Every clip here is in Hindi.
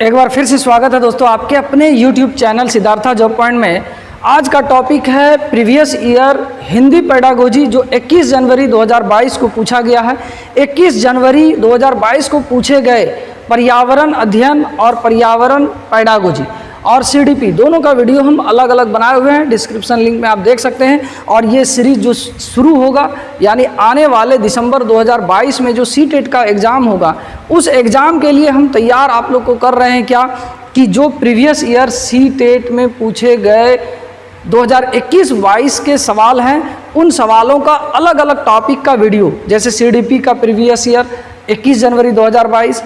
एक बार फिर से स्वागत है दोस्तों आपके अपने YouTube channel Siddhartha job point में। आज का टॉपिक है प्रीवियस ईयर हिंदी पेडागोजी जो 21 जनवरी 2022 को पूछा गया है। 21 जनवरी 2022 को पूछे गए पर्यावरण अध्ययन और पर्यावरण पेडागोजी और CDP दोनों का वीडियो हम अलग अलग बनाए हुए हैं, डिस्क्रिप्शन लिंक में आप देख सकते हैं। और ये सीरीज जो शुरू होगा यानी आने वाले दिसंबर 2022 में जो CTET का एग्ज़ाम होगा उस एग्ज़ाम के लिए हम तैयार आप लोग को कर रहे हैं क्या कि जो प्रीवियस ईयर CTET में पूछे गए 2021-22 के सवाल हैं उन सवालों का अलग अलग टॉपिक का वीडियो, जैसे CDP का प्रीवियस ईयर 21 जनवरी 2022,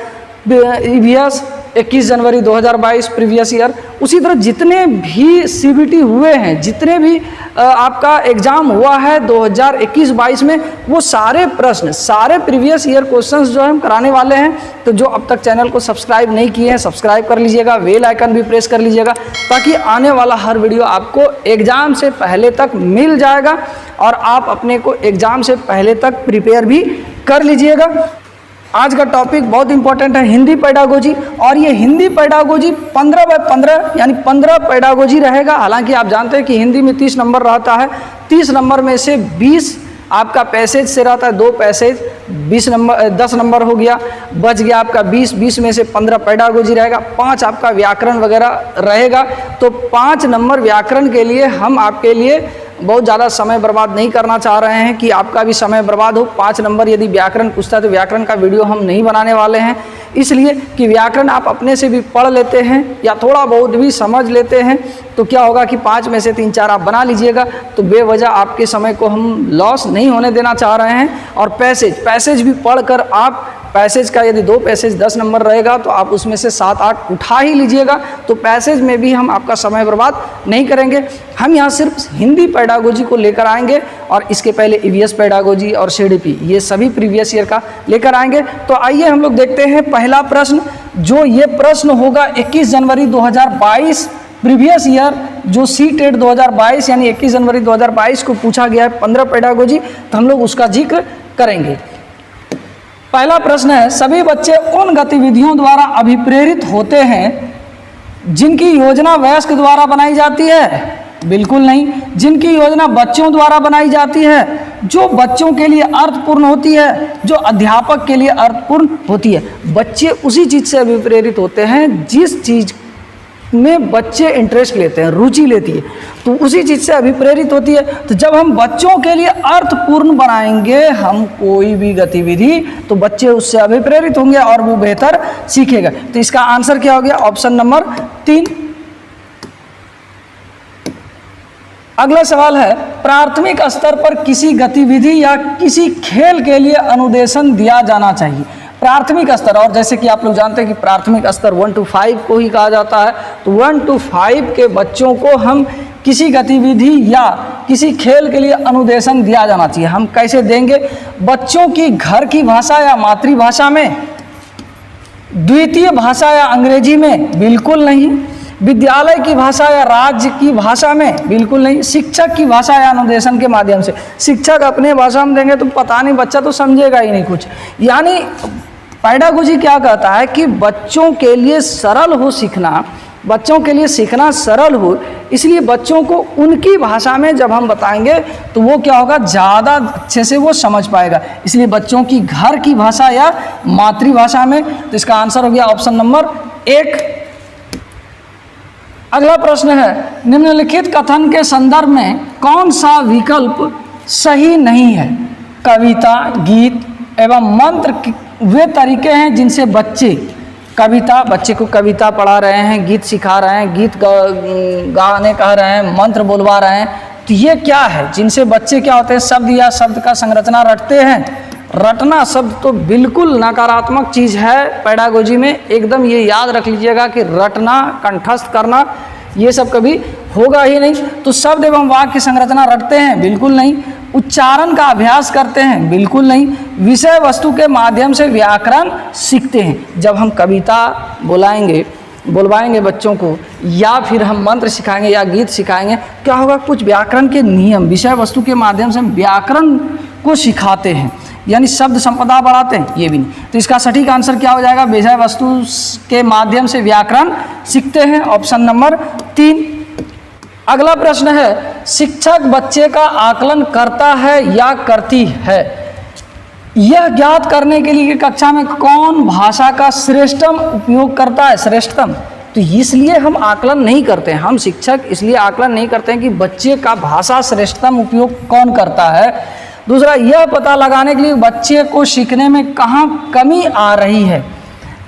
EVS 21 जनवरी 2022 प्रीवियस ईयर, उसी तरह जितने भी CBT हुए हैं, जितने भी आपका एग्ज़ाम हुआ है 2021-22 में, वो सारे प्रश्न, सारे प्रीवियस ईयर क्वेश्चंस जो हम कराने वाले हैं। तो जो अब तक चैनल को सब्सक्राइब नहीं किए हैं सब्सक्राइब कर लीजिएगा, बेल आइकन भी प्रेस कर लीजिएगा ताकि आने वाला हर वीडियो आपको एग्ज़ाम से पहले तक मिल जाएगा और आप अपने को एग्ज़ाम से पहले तक प्रिपेयर भी कर लीजिएगा। आज का टॉपिक बहुत इंपॉर्टेंट है, हिंदी पेडागोजी। और ये हिंदी पेडागोजी 15/15 यानी 15 पेडागोजी रहेगा। हालांकि आप जानते हैं कि हिंदी में 30 नंबर रहता है, 30 नंबर में से 20 आपका पैसेज से रहता है, 2 पैसेज 20 नंबर 10 नंबर हो गया, बच गया आपका 20 में से 15 पेडागोजी रहेगा, 5 आपका व्याकरण वगैरह रहेगा। तो 5 नंबर व्याकरण के लिए हम आपके लिए बहुत ज़्यादा समय बर्बाद नहीं करना चाह रहे हैं कि आपका भी समय बर्बाद हो। 5 नंबर यदि व्याकरण पूछता है तो व्याकरण का वीडियो हम नहीं बनाने वाले हैं, इसलिए कि व्याकरण आप अपने से भी पढ़ लेते हैं या थोड़ा बहुत भी समझ लेते हैं तो क्या होगा कि 5 में से 3-4 आप बना लीजिएगा। तो बेवजह आपके समय को हम लॉस नहीं होने देना चाह रहे हैं। और पैसेज भी पढ़कर आप पैसेज का यदि 2 पैसेज 10 नंबर रहेगा तो आप उसमें से 7-8 उठा ही लीजिएगा। तो पैसेज में भी हम आपका समय बर्बाद नहीं करेंगे। हम यहाँ सिर्फ हिंदी पेडागोजी को लेकर आएंगे और इसके पहले EVS पेडागोजी और CDP ये सभी प्रीवियस ईयर का लेकर आएंगे। तो आइए हम लोग देखते हैं पहला प्रश्न। जो ये प्रश्न होगा 21 जनवरी 2022 प्रीवियस ईयर जो CTET 2022 यानी 21 जनवरी 2022 को पूछा गया है 15 पेडागोजी, तो हम लोग उसका जिक्र करेंगे। पहला प्रश्न है, सभी बच्चे उन गतिविधियों द्वारा अभिप्रेरित होते हैं जिनकी योजना वयस्क द्वारा बनाई जाती है? बिल्कुल नहीं। जिनकी योजना बच्चों द्वारा बनाई जाती है, जो बच्चों के लिए अर्थपूर्ण होती है, जो अध्यापक के लिए अर्थपूर्ण होती है। बच्चे उसी चीज़ से अभिप्रेरित होते हैं जिस चीज़ में बच्चे इंटरेस्ट लेते हैं, रुचि लेती है, तो उसी चीज़ से अभिप्रेरित होती है। तो जब हम बच्चों के लिए अर्थपूर्ण बनाएंगे हम कोई भी गतिविधि तो बच्चे उससे अभिप्रेरित होंगे और वो बेहतर सीखेगा। तो इसका आंसर क्या हो गया? Option number 3। अगला सवाल है, प्राथमिक स्तर पर किसी गतिविधि या किसी खेल के लिए अनुदेशन दिया जाना चाहिए। प्राथमिक स्तर, और जैसे कि आप लोग जानते हैं कि प्राथमिक स्तर 1 to 5 को ही कहा जाता है, तो 1 to 5 के बच्चों को हम किसी गतिविधि या किसी खेल के लिए अनुदेशन दिया जाना चाहिए। हम कैसे देंगे? बच्चों की घर की भाषा या मातृभाषा में, द्वितीय भाषा या अंग्रेजी में? बिल्कुल नहीं। विद्यालय की भाषा या राज्य की भाषा में? बिल्कुल नहीं। शिक्षक की भाषा या अनुदेशन के माध्यम से? शिक्षक अपने भाषा में देंगे तो पता नहीं, बच्चा तो समझेगा ही नहीं कुछ। यानी पेडागोजी क्या कहता है कि बच्चों के लिए सरल हो सीखना, बच्चों के लिए सीखना सरल हो, इसलिए बच्चों को उनकी भाषा में जब हम बताएंगे तो वो क्या होगा, ज़्यादा अच्छे से वो समझ पाएगा। इसलिए बच्चों की घर की भाषा या मातृभाषा में। तो इसका आंसर हो गया ऑप्शन नंबर 1। अगला प्रश्न है, निम्नलिखित कथन के संदर्भ में कौन सा विकल्प सही नहीं है? कविता, गीत एवं मंत्र वे तरीके हैं जिनसे बच्चे को कविता पढ़ा रहे हैं, गीत सिखा रहे हैं, गीत गाने कह रहे हैं, मंत्र बोलवा रहे हैं। तो ये क्या है जिनसे बच्चे क्या होते हैं, शब्द या शब्द का संरचना रटते हैं? रटना शब्द तो बिल्कुल नकारात्मक चीज़ है पेडागोजी में। एकदम ये याद रख लीजिएगा कि रटना, कंठस्थ करना ये सब कभी होगा ही नहीं। तो शब्द एवं वाक्य संरचना रटते हैं? बिल्कुल नहीं। उच्चारण का अभ्यास करते हैं? बिल्कुल नहीं। विषय वस्तु के माध्यम से व्याकरण सीखते हैं? जब हम कविता बुलवाएंगे बच्चों को या फिर हम मंत्र सिखाएंगे या गीत सिखाएंगे, क्या होगा, कुछ व्याकरण के नियम विषय वस्तु के माध्यम से हम व्याकरण को सिखाते हैं। यानी शब्द संपदा बढ़ाते हैं, ये भी नहीं। तो इसका सटीक आंसर क्या हो जाएगा, विषय वस्तु के माध्यम से व्याकरण सीखते हैं, ऑप्शन नंबर 3। अगला प्रश्न है, शिक्षक बच्चे का आकलन करता है या करती है? यह ज्ञात करने के लिए कि कक्षा में कौन भाषा का श्रेष्ठतम उपयोग करता है, श्रेष्ठतम। तो इसलिए हम आकलन नहीं करते हैं, हम शिक्षक इसलिए आकलन नहीं करते हैं कि बच्चे का भाषा श्रेष्ठतम उपयोग कौन करता है। दूसरा, यह पता लगाने के लिए बच्चे को सीखने में कहाँ कमी आ रही है।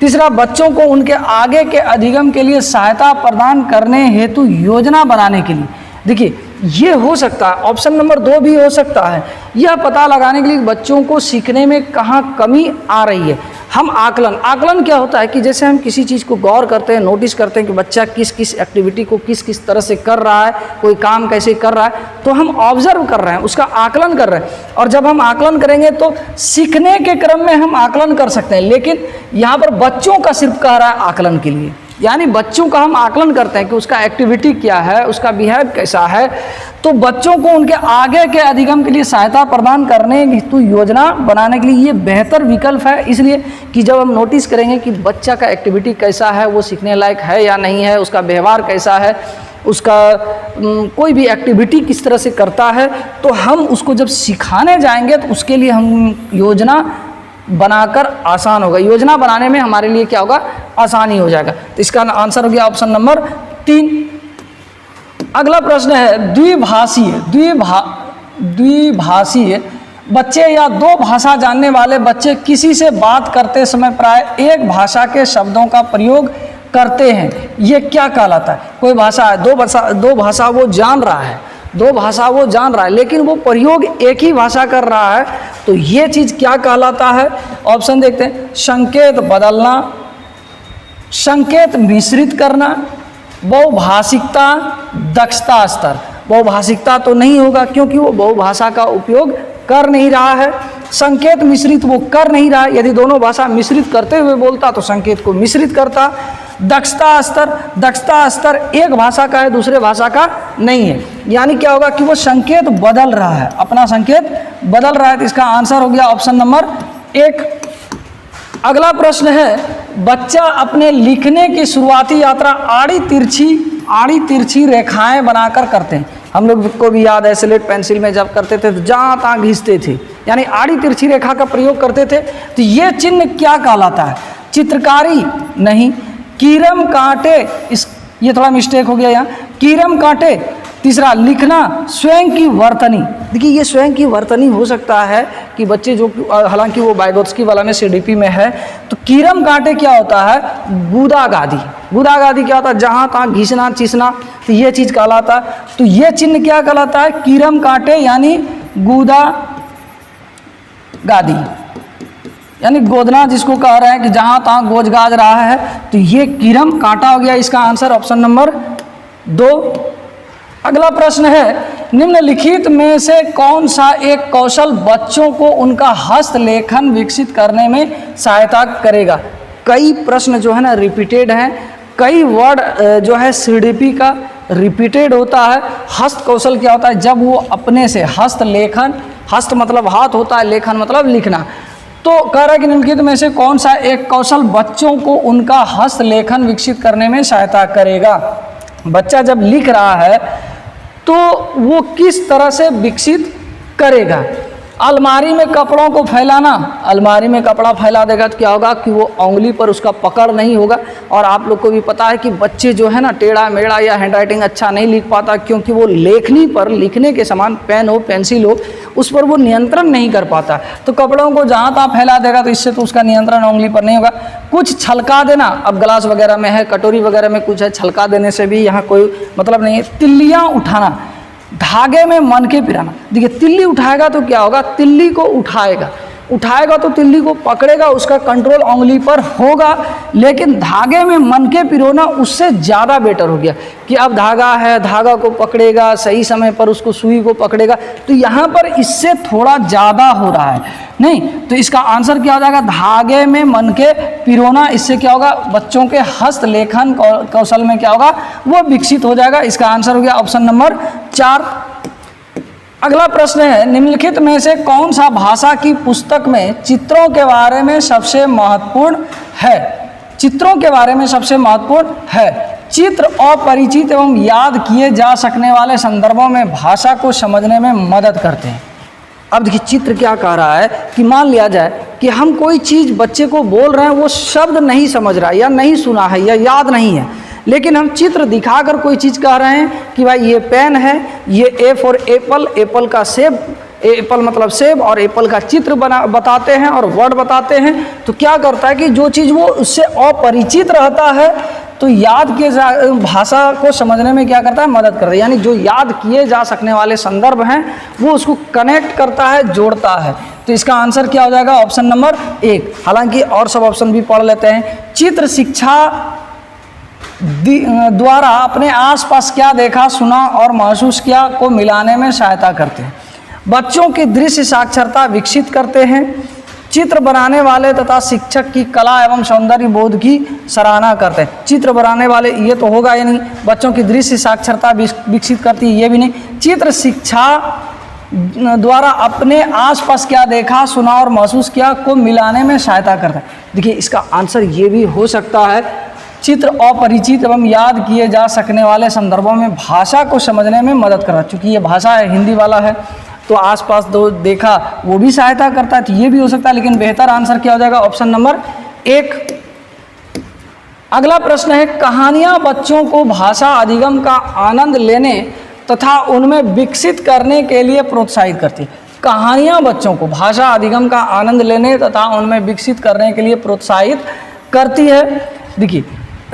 तीसरा, बच्चों को उनके आगे के अधिगम के लिए सहायता प्रदान करने हेतु योजना बनाने के लिए। देखिए, ये हो सकता है, ऑप्शन नंबर 2 भी हो सकता है, यह पता लगाने के लिए बच्चों को सीखने में कहाँ कमी आ रही है। हम आकलन क्या होता है कि जैसे हम किसी चीज़ को गौर करते हैं, नोटिस करते हैं कि बच्चा किस किस एक्टिविटी को किस किस तरह से कर रहा है, कोई काम कैसे कर रहा है, तो हम ऑब्जर्व कर रहे हैं, उसका आकलन कर रहे हैं। और जब हम आकलन करेंगे तो सीखने के क्रम में हम आकलन कर सकते हैं, लेकिन यहाँ पर बच्चों का सिर्फ कह रहा है आकलन के लिए, यानी बच्चों का हम आकलन करते हैं कि उसका एक्टिविटी क्या है, उसका बिहेव कैसा है। तो बच्चों को उनके आगे के अधिगम के लिए सहायता प्रदान करने हेतु योजना बनाने के लिए ये बेहतर विकल्प है, इसलिए कि जब हम नोटिस करेंगे कि बच्चा का एक्टिविटी कैसा है, वो सीखने लायक है या नहीं है, उसका व्यवहार कैसा है, उसका कोई भी एक्टिविटी किस तरह से करता है, तो हम उसको जब सिखाने जाएंगे तो उसके लिए हम योजना बनाकर आसान होगा, योजना बनाने में हमारे लिए क्या होगा, आसानी हो जाएगा। तो इसका आंसर हो गया ऑप्शन नंबर 3। अगला प्रश्न है, द्विभाषीय बच्चे या 2 भाषा जानने वाले बच्चे किसी से बात करते समय प्राय एक भाषा के शब्दों का प्रयोग करते हैं, ये क्या कहलाता है? कोई भाषा है, दो भाषा वो जान रहा है, 2 भाषा वो जान रहा है, लेकिन वो प्रयोग एक ही भाषा कर रहा है, तो ये चीज़ क्या कहलाता है? ऑप्शन देखते हैं, संकेत बदलना, संकेत मिश्रित करना, बहुभाषिकता, दक्षता स्तर। बहुभाषिकता तो नहीं होगा क्योंकि वो बहुभाषा का उपयोग कर नहीं रहा है। संकेत मिश्रित वो कर नहीं रहा है, यदि दोनों भाषा मिश्रित करते हुए बोलता तो संकेत को मिश्रित करता। दक्षता स्तर एक भाषा का है, दूसरे भाषा का नहीं है, यानी क्या होगा कि वो संकेत बदल रहा है, अपना संकेत बदल रहा है। तो इसका आंसर हो गया ऑप्शन नंबर 1। अगला प्रश्न है, बच्चा अपने लिखने की शुरुआती यात्रा आड़ी तिरछी रेखाएं बनाकर करते हैं। हम लोग को भी याद है, स्लेट पेंसिल में जब करते थे तो जहाँ तहाँ घिसते थे, यानी आड़ी तिरछी रेखा का प्रयोग करते थे। तो ये चिन्ह क्या कहलाता है? चित्रकारी नहीं, कीरम कांटे, ये थोड़ा मिस्टेक हो गया यहाँ, कीरम कांटे। तीसरा, लिखना स्वयं की वर्तनी। देखिए, ये स्वयं की वर्तनी हो सकता है कि बच्चे जो, हालांकि वो वाइगोत्स्की वाला में सीडीपी में है, तो कीरम कांटे क्या होता है? गुदागादी क्या होता है? जहाँ तहाँ घिसना चीसना, तो ये चीज़ कहलाता है। तो ये चिन्ह क्या कहलाता है? कीरम कांटे यानी गुदागादी, यानी गोदना जिसको कह रहे हैं कि जहाँ तहाँ गोज गाज रहा है, तो ये कीरम कांटा हो गया। इसका आंसर ऑप्शन नंबर 2। अगला प्रश्न है, निम्नलिखित में से कौन सा एक कौशल बच्चों को उनका हस्तलेखन विकसित करने में सहायता करेगा? कई प्रश्न जो है ना रिपीटेड हैं, कई वर्ड जो है सीडीपी का रिपीटेड होता है। हस्त कौशल क्या होता है? जब वो अपने से हस्तलेखन, हस्त मतलब हाथ होता है, लेखन मतलब लिखना। तो कह रहा है कि निम्नलिखित में से कौन सा एक कौशल बच्चों को उनका हस्तलेखन विकसित करने में सहायता करेगा? बच्चा जब लिख रहा है तो वो किस तरह से विकसित करेगा? अलमारी में कपड़ों को फैलाना, अलमारी में कपड़ा फैला देगा तो क्या होगा कि वो उंगली पर उसका पकड़ नहीं होगा। और आप लोग को भी पता है कि बच्चे जो है ना टेढ़ा मेढ़ा या हैंडराइटिंग अच्छा नहीं लिख पाता, क्योंकि वो लेखनी पर, लिखने के समान पेन हो पेंसिल हो, उस पर वो नियंत्रण नहीं कर पाता। तो कपड़ों को जहाँ तहाँ फैला देगा तो इससे तो उसका नियंत्रण उंगली पर नहीं होगा। कुछ छलका देना, अब गिलास वगैरह में है, कटोरी वगैरह में कुछ है, छलका देने से भी यहाँ कोई मतलब नहीं है। तिल्लियाँ उठाना, धागे में मन के पिराना। देखिए, तिल्ली उठाएगा तो क्या होगा? तिल्ली को उठाएगा तो तिल्ली को पकड़ेगा, उसका कंट्रोल उंगली पर होगा। लेकिन धागे में मन के पिरोना उससे ज़्यादा बेटर हो गया कि अब धागा है, धागा को पकड़ेगा, सही समय पर उसको सुई को पकड़ेगा। तो यहाँ पर इससे थोड़ा ज़्यादा हो रहा है नहीं, तो इसका आंसर क्या हो जाएगा? धागे में मन के पिरोना। इससे क्या होगा? बच्चों के हस्तलेखन कौशल में क्या होगा? वो विकसित हो जाएगा। इसका आंसर हो गया ऑप्शन नंबर 4। अगला प्रश्न है, निम्नलिखित में से कौन सा भाषा की पुस्तक में चित्रों के बारे में सबसे महत्वपूर्ण है? चित्रों के बारे में सबसे महत्वपूर्ण है। चित्र अपरिचित एवं याद किए जा सकने वाले संदर्भों में भाषा को समझने में मदद करते हैं। अब देखिए चित्र क्या कह रहा है कि मान लिया जाए कि हम कोई चीज़ बच्चे को बोल रहे हैं, वो शब्द नहीं समझ रहा है या नहीं सुना है या याद नहीं है, लेकिन हम चित्र दिखाकर कोई चीज़ कह रहे हैं कि भाई ये पेन है, ये ए फॉर एप्पल, एप्पल का सेब, एप्पल मतलब सेब, और एप्पल का चित्र बताते हैं और वर्ड बताते हैं। तो क्या करता है कि जो चीज़ वो उससे अपरिचित रहता है तो याद किए भाषा को समझने में क्या करता है, मदद करता है। यानी जो याद किए जा सकने वाले संदर्भ हैं वो उसको कनेक्ट करता है, जोड़ता है। तो इसका आंसर क्या हो जाएगा, ऑप्शन नंबर 1। हालांकि और सब ऑप्शन भी पढ़ लेते हैं। चित्र शिक्षा द्वारा अपने आसपास क्या देखा, सुना और महसूस किया को मिलाने में सहायता करते हैं। बच्चों की दृश्य साक्षरता विकसित करते हैं। चित्र बनाने वाले तथा शिक्षक की कला एवं सौंदर्य बोध की सराहना करते हैं। चित्र बनाने वाले ये तो होगा ही नहीं, बच्चों की दृश्य साक्षरता विकसित करती है ये भी नहीं। चित्र शिक्षा द्वारा अपने आसपास क्या देखा, सुना और महसूस किया को मिलाने में सहायता करता है। देखिए इसका आंसर ये भी हो सकता है, चित्र अपरिचित एवं याद किए जा सकने वाले संदर्भों में भाषा को समझने में मदद करता है। चूँकि ये भाषा है, हिंदी वाला है, तो आसपास दो देखा वो भी सहायता करता है, तो ये भी हो सकता है। लेकिन बेहतर आंसर क्या हो जाएगा, ऑप्शन नंबर 1। अगला प्रश्न है, कहानियाँ बच्चों को भाषा अधिगम का आनंद लेने तथा उनमें विकसित करने के लिए प्रोत्साहित करती है। कहानियाँ बच्चों को भाषा अधिगम का आनंद लेने तथा उनमें विकसित करने के लिए प्रोत्साहित करती है। देखिए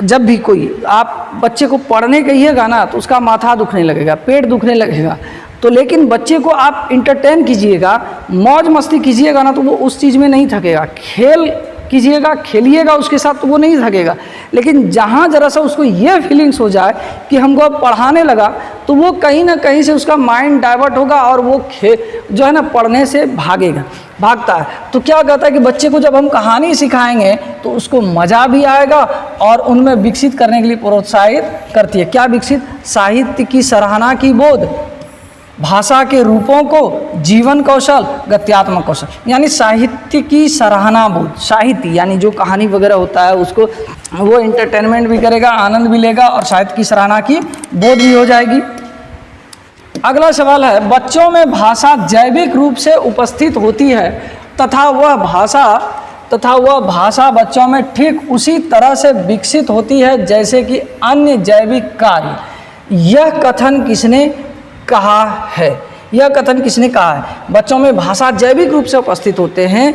जब भी कोई आप बच्चे को पढ़ने कहिएगा ना तो उसका माथा दुखने लगेगा, पेट दुखने लगेगा, तो लेकिन बच्चे को आप इंटरटेन कीजिएगा, मौज मस्ती कीजिएगा ना तो वो उस चीज़ में नहीं थकेगा। खेल कीजिएगा, खेलिएगा उसके साथ तो वो नहीं थकेगा। लेकिन जहाँ ज़रा सा उसको ये फीलिंग्स हो जाए कि हमको अब पढ़ाने लगा तो वो कहीं ना कहीं से उसका माइंड डाइवर्ट होगा और वो जो है ना पढ़ने से भागता है। तो क्या कहता है कि बच्चे को जब हम कहानी सिखाएंगे तो उसको मज़ा भी आएगा और उनमें विकसित करने के लिए प्रोत्साहित करती है। क्या विकसित, साहित्य की सराहना की बोध, भाषा के रूपों को, जीवन कौशल, गत्यात्मक कौशल। यानी साहित्य की सराहना बोध, साहित्य यानी जो कहानी वगैरह होता है उसको वो इंटरटेनमेंट भी करेगा, आनंद भी लेगा और साहित्य की सराहना की बोध भी हो जाएगी। अगला सवाल है, बच्चों में भाषा जैविक रूप से उपस्थित होती है तथा वह भाषा बच्चों में ठीक उसी तरह से विकसित होती है जैसे कि अन्य जैविक कार्य। यह कथन किसने कहा है? यह कथन किसने कहा है? बच्चों में भाषा जैविक रूप से उपस्थित होते हैं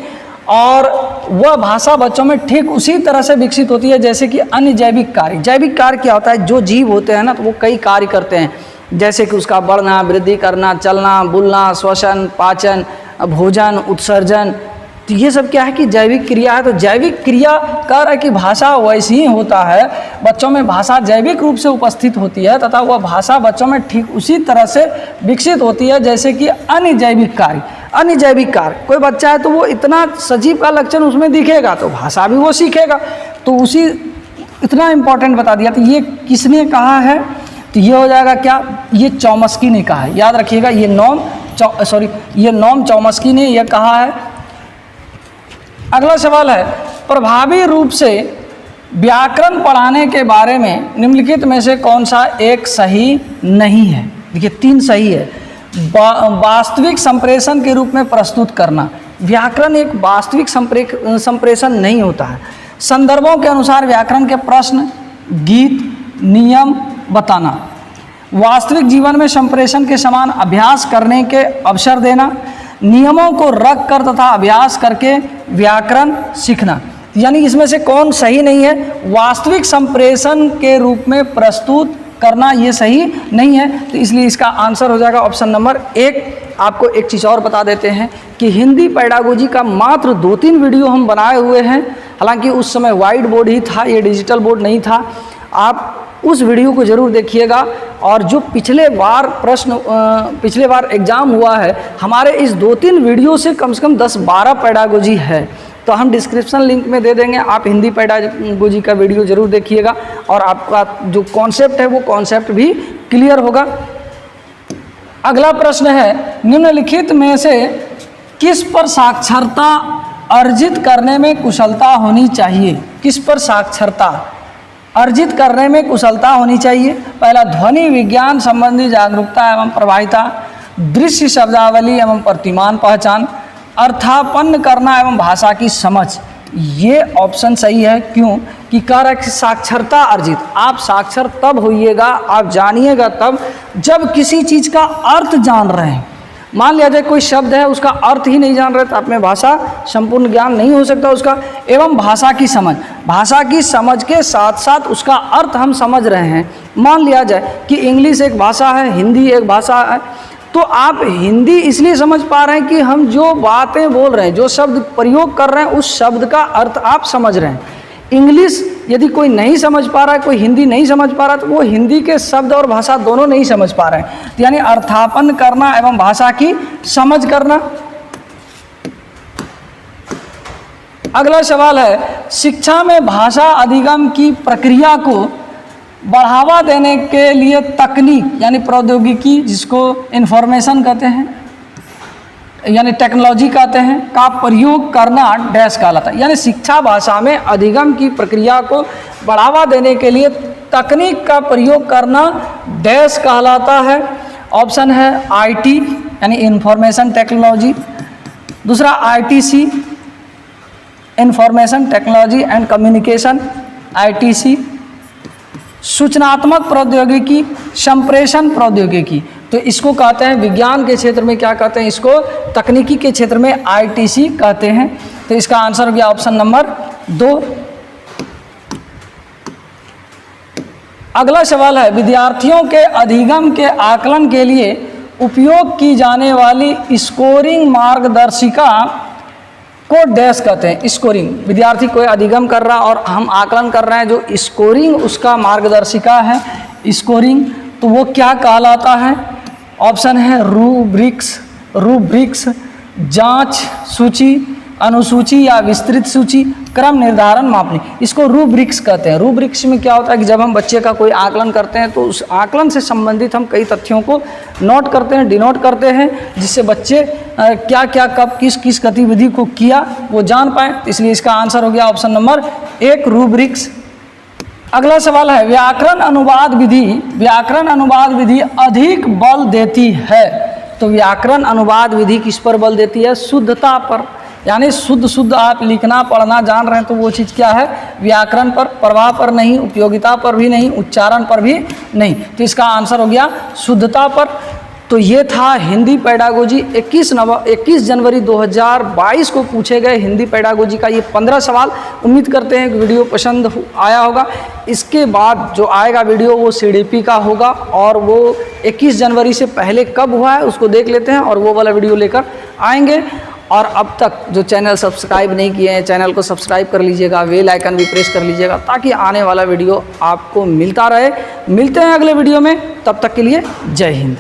और वह भाषा बच्चों में ठीक उसी तरह से विकसित होती है जैसे कि अन्य जैविक कार्य। जैविक कार्य क्या होता है, जो जीव होते हैं ना तो वो कई कार्य करते हैं, जैसे कि उसका बढ़ना, वृद्धि करना, चलना, बुलना, श्वसन, पाचन, भोजन, उत्सर्जन। तो ये सब क्या है कि जैविक क्रिया है। तो जैविक क्रिया कह रहा है कि भाषा वैसी ही होता है, बच्चों में भाषा जैविक रूप से उपस्थित होती है तथा वह भाषा बच्चों में ठीक उसी तरह से विकसित होती है जैसे कि अन्य जैविक कार्य। अन्य जैविक कार्य, कोई बच्चा है तो वो इतना सजीव का लक्षण उसमें दिखेगा तो भाषा भी वो सीखेगा। तो उसी इतना इम्पोर्टेंट बता दिया। तो ये किसने कहा है? तो ये हो जाएगा क्या, ये चॉम्स्की ने कहा है। याद रखिएगा ये नोम चॉम्स्की ने यह कहा है। अगला सवाल है, प्रभावी रूप से व्याकरण पढ़ाने के बारे में निम्नलिखित में से कौन सा एक सही नहीं है? देखिए 3 सही है। वास्तविक संप्रेषण के रूप में प्रस्तुत करना, व्याकरण एक वास्तविक संप्रेषण नहीं होता है। संदर्भों के अनुसार व्याकरण के प्रश्न, गीत, नियम बताना, वास्तविक जीवन में संप्रेषण के समान अभ्यास करने के अवसर देना, नियमों को रख कर तथा अभ्यास करके व्याकरण सीखना। यानी इसमें से कौन सही नहीं है? वास्तविक संप्रेषण के रूप में प्रस्तुत करना ये सही नहीं है। तो इसलिए इसका आंसर हो जाएगा ऑप्शन नंबर 1। आपको एक चीज़ और बता देते हैं कि हिंदी पेडागोजी का मात्र 2-3 वीडियो हम बनाए हुए हैं। हालांकि उस समय वाइट बोर्ड ही था, ये डिजिटल बोर्ड नहीं था। आप उस वीडियो को ज़रूर देखिएगा। और जो पिछले बार एग्ज़ाम हुआ है, हमारे इस 2-3 वीडियो से कम 10-12 पेडागोजी है। तो हम डिस्क्रिप्शन लिंक में दे देंगे, आप हिंदी पेडागोजी का वीडियो ज़रूर देखिएगा और आपका जो कॉन्सेप्ट है वो कॉन्सेप्ट भी क्लियर होगा। अगला प्रश्न है, निम्नलिखित में से किस पर साक्षरता अर्जित करने में कुशलता होनी चाहिए? किस पर साक्षरता अर्जित करने में कुशलता होनी चाहिए? पहला, ध्वनि विज्ञान संबंधी जागरूकता एवं प्रभाविता, दृश्य शब्दावली एवं प्रतिमान पहचान, अर्थापन्न करना एवं भाषा की समझ। ये ऑप्शन सही है। क्यों? कि कह रहा है कि साक्षरता अर्जित। आप साक्षर तब होइएगा, आप जानिएगा तब जब किसी चीज़ का अर्थ जान रहे हैं। मान लिया जाए कोई शब्द है, उसका अर्थ ही नहीं जान रहे तो आप में भाषा संपूर्ण ज्ञान नहीं हो सकता उसका। एवं भाषा की समझ, भाषा की समझ के साथ साथ उसका अर्थ हम समझ रहे हैं। मान लिया जाए कि इंग्लिश एक भाषा है, हिंदी एक भाषा है, तो आप हिंदी इसलिए समझ पा रहे हैं कि हम जो बातें बोल रहे हैं, जो शब्द प्रयोग कर रहे हैं, उस शब्द का अर्थ आप समझ रहे हैं। इंग्लिश यदि कोई नहीं समझ पा रहा है, कोई हिंदी नहीं समझ पा रहा, तो वो हिंदी के शब्द और भाषा दोनों नहीं समझ पा रहे हैं। तो यानी अर्थापन्न करना एवं भाषा की समझ करना। अगला सवाल है, शिक्षा में भाषा अधिगम की प्रक्रिया को बढ़ावा देने के लिए तकनीक यानी प्रौद्योगिकी, जिसको इंफॉर्मेशन कहते हैं यानी टेक्नोलॉजी कहते हैं, का प्रयोग करना डैश कहलाता है। यानी शिक्षा भाषा में अधिगम की प्रक्रिया को बढ़ावा देने के लिए तकनीक का प्रयोग करना डैश कहलाता है। ऑप्शन है आईटी यानी इंफॉर्मेशन टेक्नोलॉजी, दूसरा ITC information technology and communication ITC, सूचनात्मक प्रौद्योगिकी, संप्रेषण प्रौद्योगिकी। तो इसको कहते हैं विज्ञान के क्षेत्र में क्या कहते हैं? इसको तकनीकी के क्षेत्र में आईटीसी कहते हैं। तो इसका आंसर हो गया ऑप्शन नंबर 2। अगला सवाल है, विद्यार्थियों के अधिगम के आकलन के लिए उपयोग की जाने वाली स्कोरिंग मार्गदर्शिका को डैश कहते हैं। स्कोरिंग, विद्यार्थी कोई अधिगम कर रहा और हम आकलन कर रहे हैं, जो स्कोरिंग उसका मार्गदर्शिका है स्कोरिंग, तो वो क्या कहलाता है? ऑप्शन है रूब्रिक्स, जांच सूची, अनुसूची या विस्तृत सूची, क्रम निर्धारण मापनी। इसको रूब्रिक्स कहते हैं। रूब्रिक्स में क्या होता है कि जब हम बच्चे का कोई आकलन करते हैं तो उस आकलन से संबंधित हम कई तथ्यों को नोट करते हैं, डिनोट करते हैं, जिससे बच्चे क्या क्या कब किस किस गतिविधि को किया वो जान पाए। इसलिए इसका आंसर हो गया ऑप्शन नंबर 1 रूब्रिक्स। अगला सवाल है, व्याकरण अनुवाद विधि अधिक बल देती है। तो व्याकरण अनुवाद विधि किस पर बल देती है? शुद्धता पर। यानी शुद्ध आप लिखना पढ़ना जान रहे हैं तो वो चीज़ क्या है? व्याकरण पर, प्रवाह पर नहीं, उपयोगिता पर भी नहीं, उच्चारण पर भी नहीं। तो इसका आंसर हो गया शुद्धता पर। तो ये था हिंदी पेडागोजी 21 जनवरी 2022 को पूछे गए हिंदी पेडागोजी का ये 15 सवाल। उम्मीद करते हैं कि वीडियो पसंद आया होगा। इसके बाद जो आएगा वीडियो वो सीडीपी का होगा और वो 21 जनवरी से पहले कब हुआ है उसको देख लेते हैं और वो वाला वीडियो लेकर आएंगे। और अब तक जो चैनल सब्सक्राइब नहीं किए हैं, चैनल को सब्सक्राइब कर लीजिएगा, बेल आइकन भी प्रेस कर लीजिएगा ताकि आने वाला वीडियो आपको मिलता रहे। मिलते हैं अगले वीडियो में, तब तक के लिए जय हिंद।